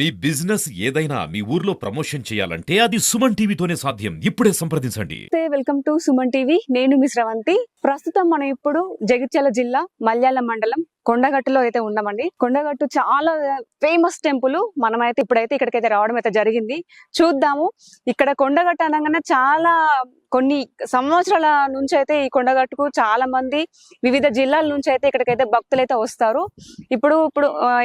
మీ business ఏదైనా మీ ఊర్లో promotion చేయాలంటే అది సుమన్ టీవీతోనే సాధ్యం. ఇప్పుడే సంప్రదించండి. Welcome to Suman TV. నేను మీ శ్రవంతి. ప్రస్తుతం మనం ఇప్పుడు జగిత్యాల జిల్లా మల్యాల మండలం కొండగట్టులో అయితే ఉన్నామండి. కొండగట్టు చాలా ఫేమస్ టెంపుల్. మనమైతే ఇప్పుడైతే ఇక్కడికైతే రావడం అయితే జరిగింది. చూద్దాము. ఇక్కడ కొండగట్టు అనగానే చాలా కొన్ని సంవత్సరాల నుంచి అయితే ఈ కొండగట్టుకు చాలా మంది వివిధ జిల్లాల నుంచి అయితే ఇక్కడికైతే భక్తులు అయితే వస్తారు. ఇప్పుడు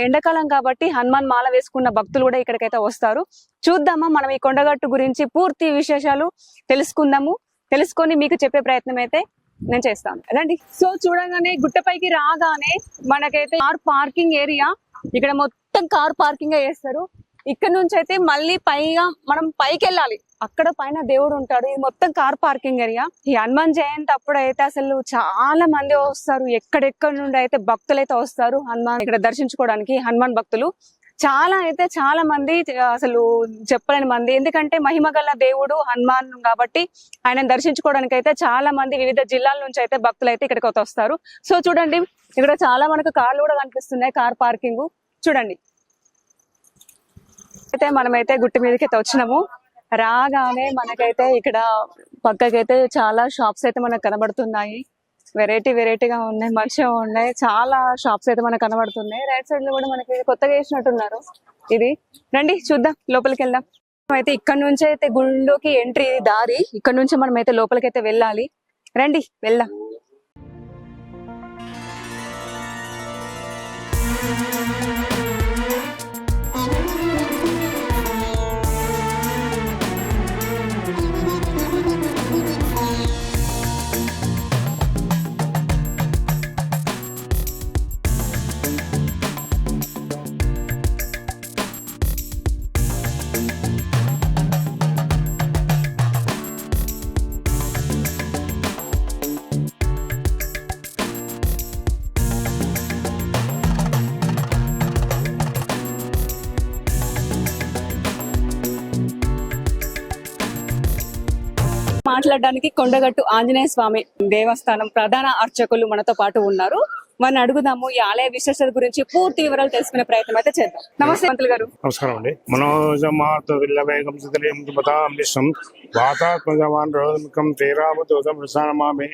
ఎండాకాలం కాబట్టి హనుమాన్ మాల వేసుకున్న భక్తులు కూడా ఇక్కడికైతే వస్తారు. చూద్దామా మనం ఈ కొండగట్టు గురించి పూర్తి విశేషాలు తెలుసుకొని మీకు చెప్పే ప్రయత్నం అయితే నేను చేస్తాను. రండి. సో చూడగానే గుట్టపైకి రాగానే మనకైతే కార్ పార్కింగ్ ఏరియా. ఇక్కడ మొత్తం కార్ పార్కింగ్ చేస్తారు. ఇక్కడ నుంచి అయితే మళ్ళీ మనం పైకి వెళ్ళాలి. అక్కడ పైన దేవుడు ఉంటాడు. ఇది మొత్తం కార్ పార్కింగ్ ఏరియా. ఈ హనుమాన్ జయంతి అప్పుడు అయితే అసలు చాలా మంది వస్తారు. ఎక్కడెక్కడ నుండి అయితే భక్తులు అయితే వస్తారు హనుమాన్ ఇక్కడ దర్శించుకోవడానికి. హనుమాన్ భక్తులు చాలా మంది, అసలు చెప్పలేని మంది. ఎందుకంటే మహిమ గల దేవుడు హనుమాన్ కాబట్టి ఆయన దర్శించుకోవడానికి అయితే చాలా మంది వివిధ జిల్లాల నుంచి అయితే భక్తులు అయితే ఇక్కడికి వస్తారు. సో చూడండి, ఇక్కడ చాలా మనకు కార్లు కూడా కనిపిస్తున్నాయి. కార్ పార్కింగ్ చూడండి. అయితే మనమైతే గుట్ట మీదకి అయితే వచ్చినాము. రాగానే మనకైతే ఇక్కడ పక్కకైతే చాలా షాప్స్ అయితే మనకు కనబడుతున్నాయి. వెరైటీగా ఉన్నాయి, మంచిగా ఉన్నాయి. చాలా షాప్స్ అయితే మనకు కనబడుతున్నాయి. రైట్ సైడ్ లో కూడా మనకి కొత్తగా వేసినట్టున్నారు. ఇది రండి చూద్దాం, లోపలికి వెళ్దాం. అయితే ఇక్కడ నుంచి అయితే గుళ్ళోకి ఎంట్రీ దారి. ఇక్కడ నుంచి మనం అయితే లోపలికి అయితే వెళ్ళాలి. రండి వెళ్దాం. మాట్లాడడానికి కొండగట్టు ఆంజనేయ స్వామి దేవస్థానం ప్రధాన అర్చకులు మనతో పాటు ఉన్నారు. మనం అడుగుదాము ఈ ఆలయ విశేషత గురించి పూర్తి వివరాలు తెలుసుకునే ప్రయత్నం అయితే చేద్దాం. నమస్తే మంత్రులు గారు. నమస్కారం అండి. మనోజమాతోం శ్రీరామదూతం ప్రసానమామి.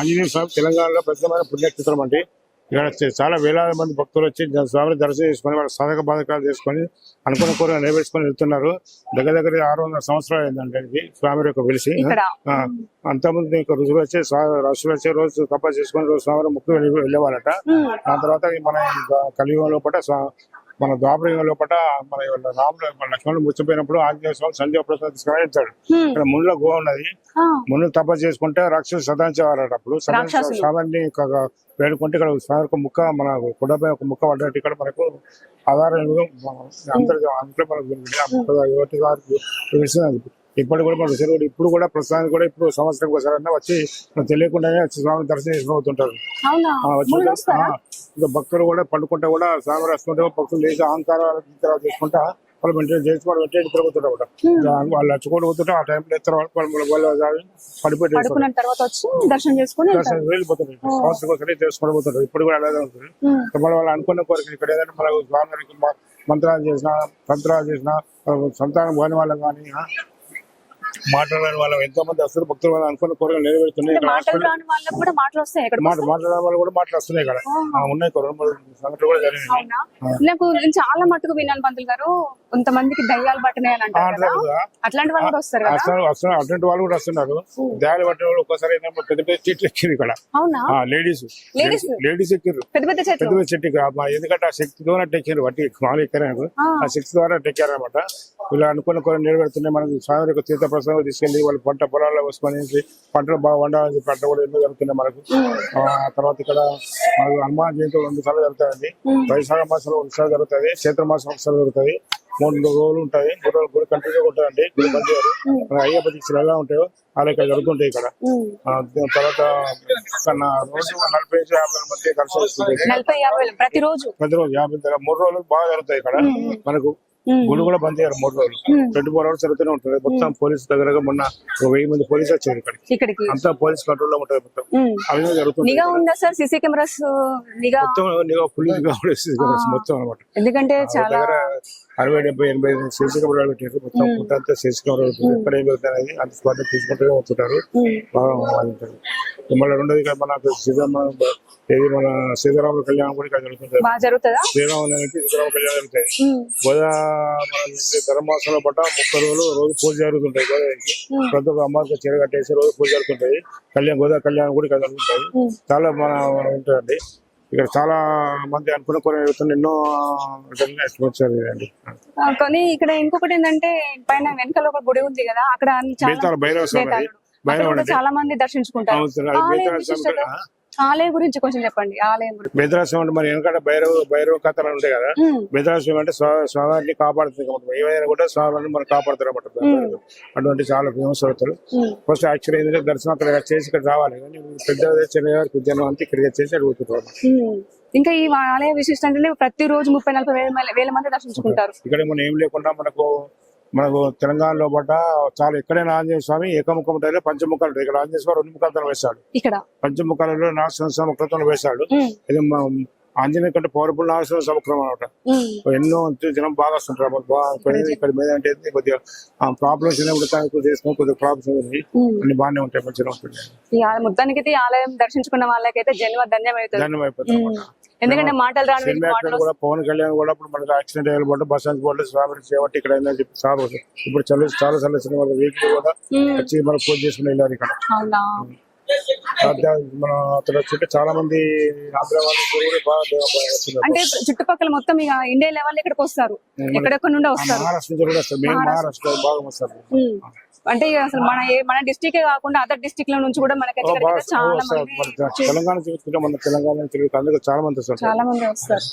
ఆంజనేయ స్వామి తెలంగాణలో ప్రసిద్ధమైన పుణ్యక్షేత్రం అండి. ఇక్కడ చాలా వేలాది మంది భక్తులు వచ్చి స్వామిని దర్శనం చేసుకుని వాళ్ళ సాధక బాధకాలు చేసుకుని అనుకున్న కోరిక నెరవేర్చుకొని వెళ్తున్నారు. దగ్గర 600 సంవత్సరాలు అయిందండి ఇది స్వామి యొక్క వెలిసి. అంతమంది ఋషులు వచ్చే రోజు తపస్సు చేసుకుని రోజు స్వామి ముక్కు వెళ్ళేవాళ్ళట. దాని తర్వాత మన కలియుగం లోపల మన ద్వాపరయుగం లోపల మన రాముడు లక్ష్మణుడు ముచ్చిపోయినప్పుడు ఆంజనేయ స్వామి సంజీవ ప్రసాద్ తీసుకురాడు. ఇక్కడ ముళ్ళ గో ఉన్నది. ముళ్ళు తపస్సు చేసుకుంటే రాక్షసు సదాంచేవారట. అప్పుడు స్వామిని వేడుకుంటే ఇక్కడ స్వామి ముక్క మన కుడపై ఒక ముక్క పడ్డట్టు ఇక్కడ మనకు ఆధారం అందరూ మనకు ఇప్పటికి కూడా మన ఋషులు ఇప్పుడు కూడా ప్రస్తుతానికి కూడా ఇప్పుడు సంవత్సరం ఒకసారి వచ్చి తెలియకుండానే స్వామి దర్శనం చేసుకుంటుంటారు. ఇంకా భక్తులు కూడా పండుకుంటే కూడా స్వామి వస్తుంటే భక్తులు లేచి అహంకారాలు చేసుకుంటా వాళ్ళు వెంటనే చేసుకోవడం వెంటనే తిరుగుతుంటారు. వాళ్ళు వచ్చుకోవడం పోతుంటే ఆ టైంలో వెళ్ళిపోతుంటారు. సంవత్సరం ఒకసారి చేసుకోవడం పోతుంటారు. ఇప్పుడు కూడా అలాగే ఉంటుంది. వాళ్ళు అనుకున్న కోరిక ఇక్కడ ఏదైనా మన స్వామి మంత్రాలు చేసినా తంత్రాలు చేసినా సంతానం పోని వాళ్ళం కానీ మాట్లాడని వాళ్ళ ఎంతో మంది వస్తారు. భక్తులు వాళ్ళు అనుకున్న కోరికలు నెరవేరుతున్నాయి. మాట్లాడని వాళ్ళు కూడా మాటలు వస్తున్నాయి ఇక్కడ ఉన్నాయి. సంఘటనలు కూడా జరిగింది. చాలా మట్టుకు విన్నాను పంతులు గారు, కొంతమందికి దయ్యాలు పట్టినాయని అంటారు. అట్లాంటి వాళ్ళు కూడా వస్తారు. అట్లాంటి వాళ్ళు కూడా వస్తున్నారు. దయ్యాలు పట్టిన వాళ్ళు ఒక్కసారి పెద్ద పెద్ద చెట్లు ఎక్కిరు ఇక్కడ. లేడీస్ ఎక్కిరు పెద్ద పెద్ద చెట్టు. ఎందుకంటే ఆ శక్తితో ఎక్కారు. బట్టి మామూలు ఎక్కారు. ఆ శక్తి ద్వారా ఎక్కారు అనమాట. ఇలా అనుకున్న కోరిక నెరవేరుతున్నాయి. మనకి స్వామి యొక్క తీర్థ ప్రసాదం తీసుకెళ్లి వాళ్ళు పంట పొలాల్లో వేసుకొని పంటలు బాగా వండాలని పంట కూడా ఎన్నో జరుగుతున్నాయి మనకు. తర్వాత ఇక్కడ మనకు హనుమాన్ జయంతి 2 సార్లు జరుగుతాయండి. వైశాఖ మాసంలో 1 సారి జరుగుతుంది. చైత్ర మాసం 1 సారి జరుగుతుంది. 3 రోజులు ఉంటుంది. 3 రోజులు గుడి కంటిన్యూగా ఉంటుందండి. గుడి బంద్ చేయాలి. అయ్యప్ప దీక్షలు ఎలా ఉంటాయో అలా ఇక్కడ జరుగుతుంటాయి. ఇక్కడ తర్వాత రోజు 40-50 మంది దర్శనం ప్రతిరోజు 50 3 రోజులు బాగా జరుగుతాయి ఇక్కడ మనకు. గుళ్ళు కూడా బంద్ చేయారు 3 రోజులు. 24 hours జరుగుతూనే ఉంటుంది. మొత్తం పోలీసు దగ్గరగా మొన్న 1000 మంది పోలీసు వచ్చారు ఇక్కడికి. అంతా పోలీస్ కంట్రోల్ లో ఉంటుంది. మొత్తం అవి జరుగుతుంది. మొత్తం అనమాట. ఎందుకంటే చాలా 60-70-80 సీసీ కెమెరాలు పెట్టారు. మొత్తం పుట్ట అంతా సీసీ కెమెరాలు పెట్టారు. ఎక్కడ ఏం జరుగుతుంది అనేది అంత స్పాట్ తీసుకుంటూనే ఉంటుంటారు. బాగా బాగుంటుంది. మళ్ళీ రెండోది ఇక్కడ మనకు మన సీతారాముల కళ్యాణం కూడా ఇక్కడ జరుగుతుంది. బాగా జరుగుతుందా? శ్రీరాములకి సీతారామ కళ్యాణం జరుగుతాయి. ధర్మాసంలో పట్ట 30 రోజులు రోజు పూజ జరుగుతుంటాయి. గోదావరికి ప్రతి ఒక్క అమ్మకి చీర కట్టేసి రోజు పూజ జరుగుతుంటాయి. గోదావరి కళ్యాణం కూడా ఇక్కడ జరుగుతాయి. చాలా మన ఉంటుందండి. ఇక్కడ చాలా మంది అనుకున్న కొన్ని ఎన్నో వచ్చారు. కానీ ఇక్కడ ఇంకొకటి ఏంటంటే పైన వెనకాల ఒక గుడి ఉంది కదా, అక్కడ భైరవ స్వామి చాలా మంది దర్శించుకుంటారు. ఆలయం గురించి కొంచెం చెప్పండి. ఆలయం గురించి బేదరాశం అంటే మరి ఎందుకంటే భైరవ కథలు ఉంటాయి కదా. బేదరాశం అంటే స్వామిని కాపాడుతుంది కాబట్టి ఏమైనా కూడా స్వామిని మనం కాపాడుతారు అన్నమాట. అటువంటి చాలా ఫేమస్ అవుతారు. ఫస్ట్ యాక్చువల్ ఏంటంటే దర్శనం అక్కడ చేసి ఇక్కడ రావాలి. కానీ పెద్ద జనం అంతా ఇక్కడికి వచ్చేసి అడుగుతుంటారు. ఇంకా ఈ ఆలయ విశిష్టం అంటే ప్రతిరోజు 30-40 వేల మంది దర్శించుకుంటారు. ఇక్కడ మనం ఏం లేకుండా మనకు తెలంగాణలో పట్ట చాలా ఎక్కడైనా ఆంజనేయ స్వామి ఏకముఖం ఉంటాయి, పంచముఖాలు ఉంటాయి. ఇక్కడ ఆంజనేయ స్వామి 2 ముఖాలతో వేశాడు. ఇక్కడ పంచముఖాలలో నాగ సముఖంతో వేశాడు. ఇది ఆంజనేయ కంటే పవర్ఫుల్ నాగ సముఖం అనమాట. ఎన్నో జనం బాగా వస్తుంటారు. ఇక్కడ మీద అంటే కొద్దిగా ప్రాబ్లమ్స్ చేసుకుని కొద్దిగా ప్రాబ్లమ్స్ అన్ని బాగానే ఉంటాయి. మంచిగా ఉంటుంది. మొత్తానికి ఆలయం దర్శించుకున్న వాళ్ళకైతే జన్మ ధన్యమైపోతుంది. ఎందుకంటే మాటలు రాని కూడా పవన్ కళ్యాణ్ కూడా ఇప్పుడు మనకు యాక్సిడెంట్ అయ్యే బస్ బోర్డు స్వామి చేయబట్టి ఇక్కడ చెప్పి సార్ ఇప్పుడు చాలా సందర్శన వాళ్ళ వీక్లీ కూడా వచ్చి మనం పూజ చేసుకుని వెళ్ళారు. ఇక్కడ మన అతను వచ్చి చాలా మంది ఆంధ్ర వాళ్ళు బాగా అంటే చుట్టుపక్కల మొత్తం ఇక ఇండియా లెవెల్ ఇక్కడికి వస్తారు. ఎక్కడెక్కడ నుండి వస్తారు. మహారాష్ట్ర నుంచి కూడా వస్తారు. మేము మహారాష్ట్ర బాగా వస్తారు. అంటే అసలు మన డిస్ట్రిక్ట్ కాకుండా అదర్ డిస్ట్రిక్ట్ లో నుంచి కూడా మనకి చాలా మంది తెలంగాణ మన తెలంగాణ అందులో చాలా మంది వస్తారు. చాలా మంది వస్తారు.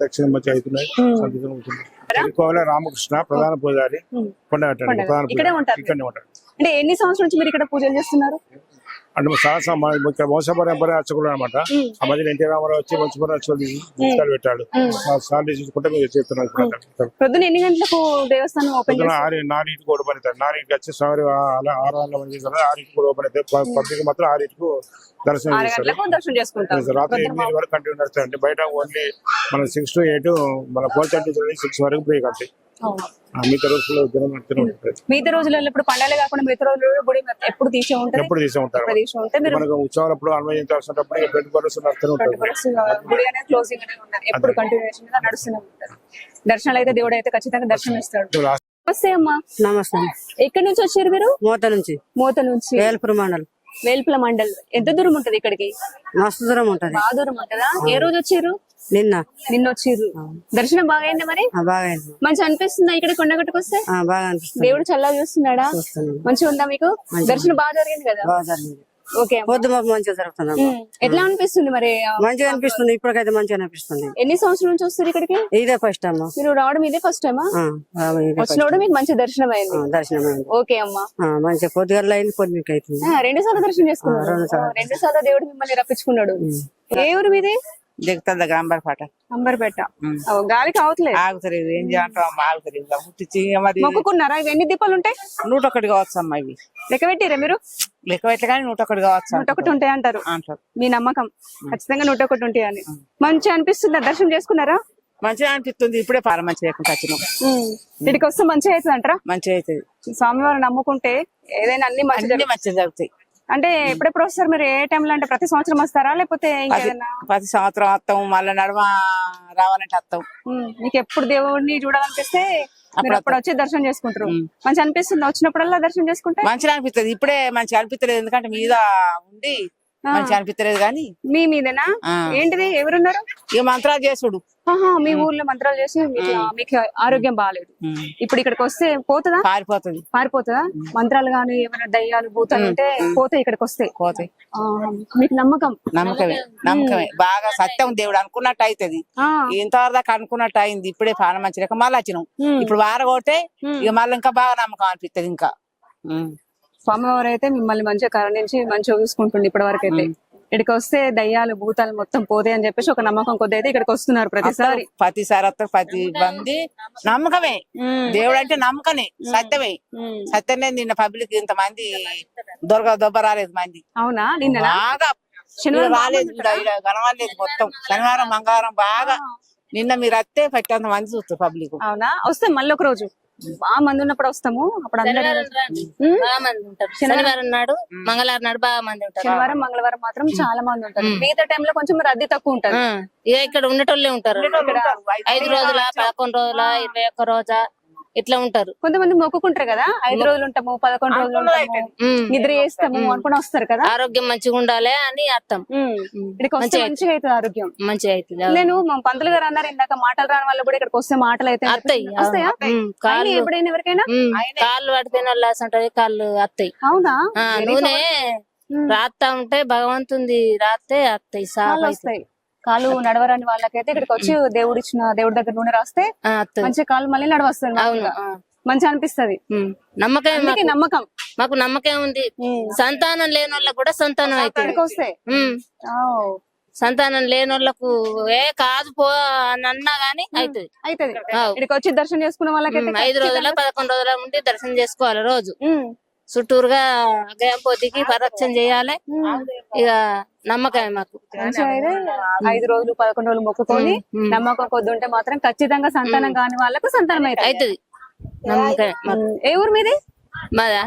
దక్షిణ మధ్య అవుతున్నాయి. రామకృష్ణ ప్రధాన పూజారి కొండగట్ట ఇక్కడే ఉంటారు. అంటే ఎన్ని సంవత్సరాల నుంచి మీరు ఇక్కడ పూజలు చేస్తున్నారు? అంటే ఇక్కడ వంశపరంపర అర్చకులు అనమాట. ఆ మధ్య ఎన్టీ రామారావు వచ్చి వంశపర అర్చకులు తీసుకెళ్ళి పెట్టాడు. సార్లు తీసుకుంటే మీరు చేస్తున్నారు. పొద్దున ఎన్ని గంటలకు దేవస్థానం ఓపెన్? 4కి ఓపెన్ అవుతారు. 4కి వచ్చి స్వామి 6 గంటల చేస్తారు. 6కి కూడా ఓపెన్ అవుతాయి. పబ్లిక్ మాత్రం 6కి దర్శనం చేసుకుంటారు. రాత్రి 8 వరకు కంటిన్యూ నడుస్తారు. అంటే బయట ఓన్లీ మన 6 to 8 మన 4:30 6 వరకు బ్రేక్ అవుతాయి. మిగతా రోజుల్లో మిగతా రోజులలో ఇప్పుడు పండుగ కాకుండా మిగతా రోజుల్లో గుడి ఎప్పుడు తీసే ఉంటారు. మనకు ఉత్సవాలప్పుడు అనుభవించాల్సినప్పుడు గుడి అనేది క్లోజింగ్ అనేది ఉండదు. ఎప్పుడు కంటిన్యూషన్ గా నడుస్తూనే ఉంటారు. దర్శనాలు అయితే దేవుడు అయితే ఖచ్చితంగా దర్శనం ఇస్తాడు. నమస్తే అమ్మా. నమస్తే. ఎక్కడి నుంచి వచ్చారు మీరు? మోత నుంచి వేల్పుల మండల్. ఎంత దూరం ఉంటది ఇక్కడికి? మస్తు దూరం ఉంటది. బాగా దూరం ఉంటదా? ఏ రోజు వచ్చారు? నిన్న వచ్చిర్రు. దర్శనం బాగా అయిందా? మరి బాగా మంచి అనిపిస్తుందా ఇక్కడ కొండగట్టుకు వస్తే? బాగా అనిపిస్తుంది. దేవుడు చల్లగా చూస్తున్నాడా? మంచిగా ఉందా మీకు? దర్శనం బాగా జరిగింది కదా? ఓకే. పొద్దు మాకు మంచిగా జరుగుతుంది. ఎట్లా అనిపిస్తుంది మరి? మంచిగా అనిపిస్తుంది. ఇప్పటికైతే మంచిగా అనిపిస్తుంది. ఎన్ని సంవత్సరాల నుంచి వస్తారు ఇక్కడికి? ఇదే ఫస్ట్ అమ్మా. మీరు రావడం ఇదే ఫస్ట్ టైమా? వచ్చినప్పుడు మీకు మంచి దర్శనం అయింది. ఓకే అమ్మా. మంచిగా పొద్దుగల అయింది. పొద్దుకి అవుతుంది. 2 సార్లు దర్శనం చేసుకున్నారు. 2 సార్లు దేవుడు మిమ్మల్ని రప్పించుకున్నాడు. ఏ ఊరు మీది? దిగుతుంది అంబర్పేట. గాలికి అవట్లేదు. ఆగుతలేదు. ఏం చేయాలి? మొక్కుకున్నారా? ఇవి ఎన్ని దీపాలు ఉంటాయి? 101 కావచ్చు అమ్మా. ఇవి లెక్క పెట్టిరా మీరు? లెక్క పెట్టలే కానీ 101 కావచ్చు. 101 ఉంటాయి అంటారు. మీ నమ్మకం? ఖచ్చితంగా 101 ఉంటాయి అని. మంచిగా అనిపిస్తుందా? దర్శనం చేసుకున్నారా? మంచిగా అనిపిస్తుంది. ఇప్పుడే మంచిగా లేకుండా వచ్చినాం. ఇక్కడికి వస్తే మంచిగా అవుతుంది అంటారా? మంచిగా అవుతుంది. స్వామివారు నమ్ముకుంటే ఏదైనా అన్ని మంచిగా జరుగుతాయి. అంటే ఎప్పుడెప్పుడు వస్తారు మీరు? ఏ టైంలో? అంటే ప్రతి సంవత్సరం వస్తారా లేకపోతే ఇంకేదైనా? ప్రతి సంవత్సరం వస్తాం. మళ్ళీ నడమ రావాలంటే వస్తాం. మీకు ఎప్పుడు దేవుడిని చూడాలనిపిస్తే అప్పుడు వచ్చి దర్శనం చేసుకుంటారు. మంచి అనిపిస్తుంది వచ్చినప్పుడల్లా దర్శనం చేసుకుంటే? మంచిగా అనిపిస్తుంది. ఇప్పుడే మంచిగా అనిపిస్తలేదు. ఎందుకంటే మీద ఉండి మంచిగా అనిపిస్తలేదు. కానీ మీ మీదేనా? ఏంటిది? ఎవరున్నారు? ఇక మంత్రాలు చేసుడు. మీ ఊర్లో మంత్రాలు చేసి మీకు ఆరోగ్యం బాగాలేదు. ఇప్పుడు ఇక్కడికి వస్తే పోతుందా? పారిపోతుందా? మంత్రాలు గాని ఏమైనా దయ్యాలు భూతాలు ఉంటే పోతాయి. ఇక్కడికి వస్తే పోతాయి. మీకు నమ్మకమే బాగా సత్యం. దేవుడు అనుకున్నట్టు అవుతుంది. ఇంతవరకు దాకా అనుకున్నట్టు అయింది. ఇప్పుడే పాన మంచి లేక మళ్ళీ వచ్చినాం. ఇప్పుడు వారగొట్టే ఇక మళ్ళీ ఇంకా బాగా నమ్మకం అనిపిస్తుంది. ఇంకా స్వామివారు అయితే మిమ్మల్ని మంచిగా కరుణించి మంచిగా చూసుకుంటుంది. ఇప్పటి వరకు అయితే ఇక్కడికి వస్తే దయ్యాలు భూతాలు మొత్తం పోతాయి అని చెప్పేసి ఒక నమ్మకం కొద్ది అయితే ఇక్కడికి వస్తున్నారు. ప్రతిసారి వస్తారు. 10 మంది నమ్మకమే. దేవుడు అంటే నమ్మకమే. సత్యమే. సత్యమే. నిన్న పబ్లిక్ ఇంత మంది దొబ్బ రాలేదు మంది. అవునా? నిన్న బాగా శనివారం రాలేదు. గణవాలేదు. మొత్తం శనివారం మంగళవారం బాగా నిన్న మీరు వస్తే పట్టంత మంది చూస్తారు పబ్లిక్. అవునా, వస్తాం మళ్ళీ ఒక రోజు బాగా మంది ఉన్నప్పుడు వస్తాము. అప్పుడు అందరూ బాగా మంది ఉంటారు. శనివారం నాడు మంగళవారం నాడు బాగా మంది ఉంటారు. శనివారం మంగళవారం మాత్రం చాలా మంది ఉంటారు. మిగతా టైంలో కొంచెం రద్దీ తక్కువ ఉంటది. ఇక ఇక్కడ ఉండేటోళ్ళే ఉంటారు. 5 రోజుల 11 రోజుల 21 రోజా ఇట్లా ఉంటారు. కొంతమంది మొక్కుకుంటారు కదా, 5 రోజులు ఉంటాము 11 రోజులు ఉంటాము నిద్ర చేస్తాము అనుకుని వస్తారు కదా. ఆరోగ్యం మంచిగా ఉండాలి అని అర్థం. ఇక్కడికి వస్తే మంచిగా అవుతుంది ఆరోగ్యం. మంచిగా అవుతుంది. నేను మా పంతులు గారు అన్నారు ఇందాక మాటలు రాని వాళ్ళు కూడా ఇక్కడికి వస్తే మాటలు అయితే అత్తయి. వస్తాయా కాళ్ళు ఎప్పుడైనా ఎవరికైనా కాళ్ళు పడిపోయిన వాళ్ళు ఉంటది, కాళ్ళు అత్తయి. అవునా, నూనె రాస్తా ఉంటే భగవంతుంది రాస్తే అత్తయి సాగు వస్తాయి. కాలు నడవరాని వాళ్ళకైతే ఇక్కడికి వచ్చి దేవుడి దగ్గర నూనె రాస్తే మంచి కాలు మళ్ళీ నడవస్తుంది. అవును, మంచిగా అనిపిస్తది. నమ్మకం మాకు నమ్మకం ఉంది. సంతానం లేని వాళ్ళకు కూడా సంతానం అవుతుంది. వస్తే సంతానం లేని వాళ్ళకు కాదు పో అని అన్నా గానీ అవుతుంది. ఇక్కడికి వచ్చి దర్శనం చేసుకున్న వాళ్ళకైతే 5 రోజుల 11 రోజుల ఉండి దర్శనం చేసుకోవాలి. రోజు చుట్టూరుగా గయంపోతికి పరిరక్షణ చేయాలి. ఇక నమ్మకమే మాకు. 5 రోజులు 11 రోజులు మొక్కుకొని నమ్మకం కొద్ది ఉంటే మాత్రం ఖచ్చితంగా సంతానం కాని వాళ్ళకు సంతానం అవుతుంది. నమ్మకమే. ఏ ఊరు మీది? మాదా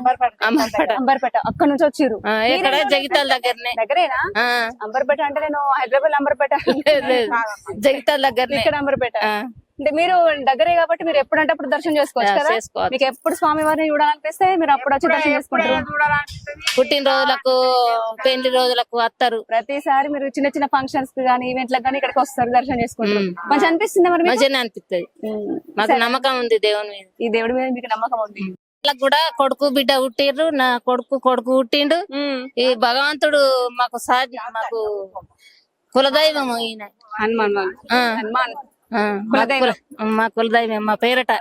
అంబర్పేట. అక్కడ నుంచి వచ్చిర్రు? ఇక్కడ జగిత్యాల దగ్గరనే. దగ్గరేనా? అంబర్పేట అంటే నేను హైదరాబాద్ అంబర్పేట. జగిత్యాల దగ్గరనే. ఇక్కడ అంబర్పేట అంటే మీరు దగ్గరే కాబట్టి మీరు ఎప్పుడంటే అప్పుడు దర్శనం చేసుకోవచ్చు కదా. మీకు ఎప్పుడు స్వామి వారిని చూడాలనిపిస్తే మీరు అప్పుడు వచ్చి దర్శనం చేసుకుంటారు. పుట్టినరోజులకు పెళ్లి రోజులకు వస్తారు. ప్రతిసారి మీరు చిన్న చిన్న ఫంక్షన్స్ గానీ ఈవెంట్లకు గానీ ఇక్కడికి వస్తారు, దర్శనం చేసుకుంటారు. మంచి అనిపిస్తుంది. మరి మంచిగానే అనిపిస్తుంది. మాకు నమ్మకం ఉంది దేవుని మీద. ఈ దేవుడి మీద మీకు నమ్మకం ఉంది. వాళ్ళకి కూడా కొడుకు బిడ్డ పుట్టిర్రు. నా కొడుకు పుట్టిండు. ఈ భగవంతుడు మాకు మాకు కులదైవం ఈయన హనుమాన్. మా కులదైవం మా పేరట.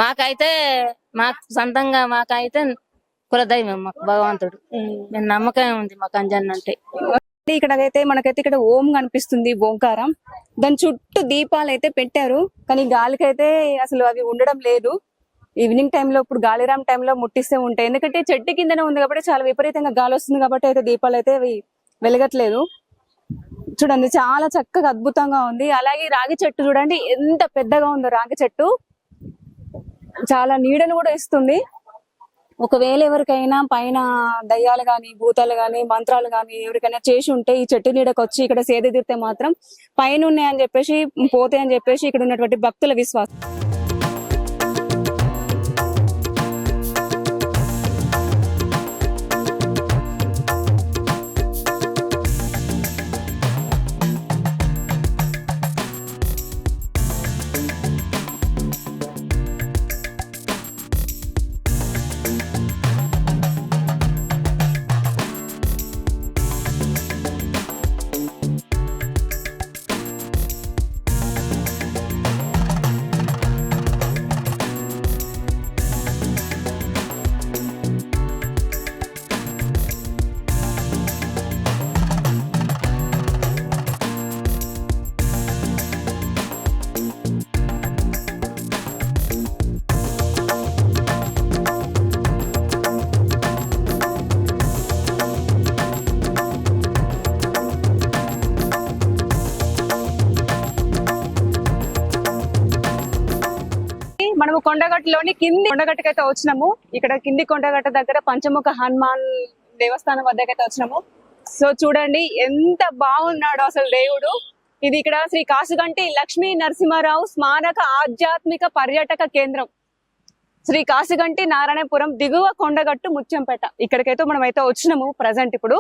మాకైతే మాకు సొంతంగా మాకైతే కులదైవం మాకు భగవంతుడు. మేము నమ్మకం ఉంది మాకు అంజన్న అంటే. ఇక్కడైతే మనకైతే ఇక్కడ ఓం కనిపిస్తుంది, ఓంకారం. దాని చుట్టూ దీపాలు అయితే పెట్టారు, కానీ గాలికైతే అసలు అవి ఉండడం లేదు. ఈవినింగ్ టైంలో ఇప్పుడు గాలిరామ్ టైంలో ముట్టిస్తే ఉంటాయి, ఎందుకంటే చెట్టు కిందనే ఉంది కాబట్టి చాలా విపరీతంగా గాలి వస్తుంది కాబట్టి అయితే దీపాలు అయితే అవి వెలగట్లేదు. చూడండి చాలా చక్కగా అద్భుతంగా ఉంది. అలాగే రాగి చెట్టు చూడండి ఎంత పెద్దగా ఉందో. రాగి చెట్టు చాలా నీడను కూడా ఇస్తుంది. ఒకవేళ ఎవరికైనా పైన దయ్యాలు గాని భూతాలు గాని మంత్రాలు గాని ఎవరికైనా చేసి ఉంటే ఈ చెట్టు నీడకు వచ్చి ఇక్కడ సేద తీరితే మాత్రం పైన ఉన్నాయని చెప్పేసి పోతాయని చెప్పేసి ఇక్కడ ఉన్నటువంటి భక్తుల విశ్వాసం. మనము కొండగట్టులోని కింది కొండగట్టుకైతే వచ్చినాము. ఇక్కడ కింది కొండగట్ట దగ్గర పంచముఖ హనుమాన్ దేవస్థానం వద్దకైతే వచ్చినాము. సో చూడండి ఎంత బాగున్నాడు అసలు దేవుడు. ఇది ఇక్కడ శ్రీ కాసుగంటి లక్ష్మీ నరసింహారావు స్మారక ఆధ్యాత్మిక పర్యాటక కేంద్రం, శ్రీ కాసుగంటి నారాయణపురం దిగువ కొండగట్టు ముత్యంపేట. ఇక్కడికైతే మనం అయితే వచ్చినాము. ప్రజెంట్ ఇప్పుడు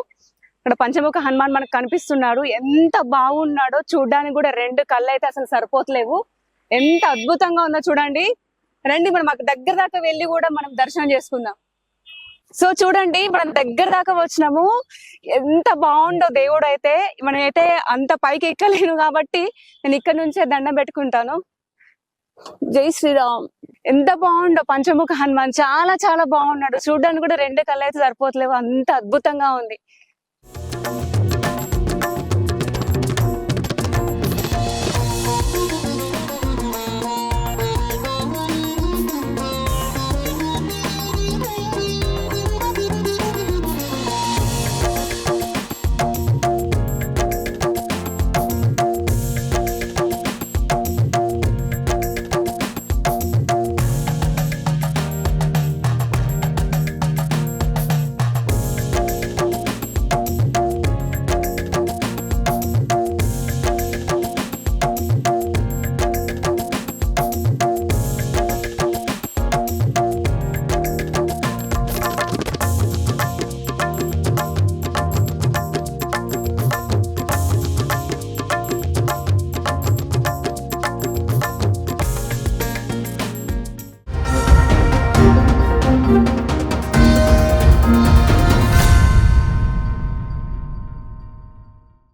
ఇక్కడ పంచముఖ హనుమాన్ మనకు కనిపిస్తున్నాడు. ఎంత బాగున్నాడో చూడడానికి కూడా 2 కళ్ళు అయితే అసలు సరిపోతలేవు. ఎంత అద్భుతంగా ఉందో చూడండి. రండి మనం దగ్గర దాకా వెళ్ళి కూడా మనం దర్శనం చేసుకుందాం. సో చూడండి మనం దగ్గర దాకా వచ్చినాము. ఎంత బాగుండో దేవుడు అయితే. మనమైతే అంత పైకి ఎక్కలేను కాబట్టి నేను ఇక్కడ నుంచే దండం పెట్టుకుంటాను. జై శ్రీరామ్. ఎంత బాగుండో పంచముఖ హనుమాన్. చాలా చాలా బాగున్నాడు. చూడడానికి కూడా 2 కళ్ళు అయితే సరిపోతలేవు, అంత అద్భుతంగా ఉంది.